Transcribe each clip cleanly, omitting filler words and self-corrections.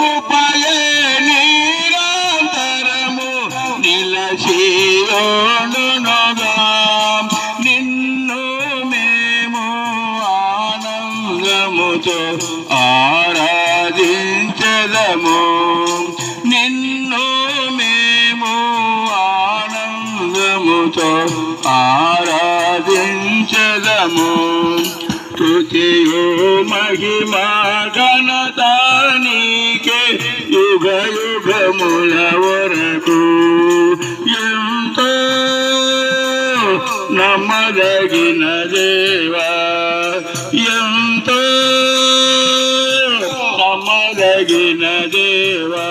కృపయే నిరంతరము నిలచియుండునుగా. నిన్ను మేము ఆనందముతో ఆరాధించెదము. నిన్ను మేము ఆనందముతో ఆరాధించెదము. స్తుతియు మహిమా ఘనత నీకే యుగ యుగముల వరకు. ఎంతో నమ్మదగిన దేవా, ఎంతో నమ్మదగిన దేవా.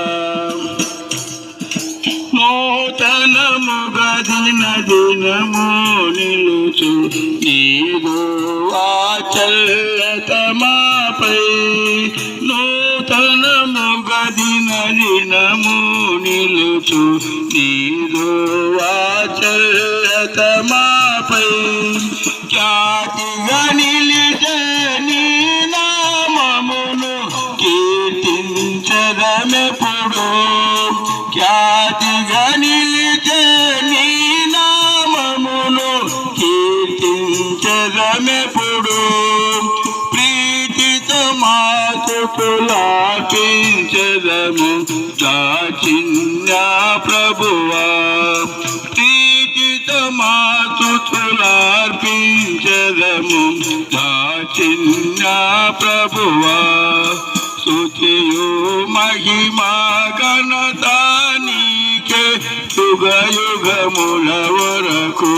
నూతనముగా దినము నిలుచు నీదు వాత్సల్యత మాపై. నూతనముగా దినము నిలుచు నీదు వాత్సల్యత మాపై. ఖ్యాతిగా నిలిచే నీ నామమును కీర్తించదమెప్పుడు. ఖ్యాతిగా నిలిచే నీ నామమును కీర్తించదమెప్పుడు. ప్రీతితో మాతులార్పించదము దాచిన్య ప్రభువా. ప్రీతితో మాతులార్పించదము దాచిన్య ప్రభువా. స్తుతియు మహిమా ఘనత నీకే యుగ యుగముల వరకు.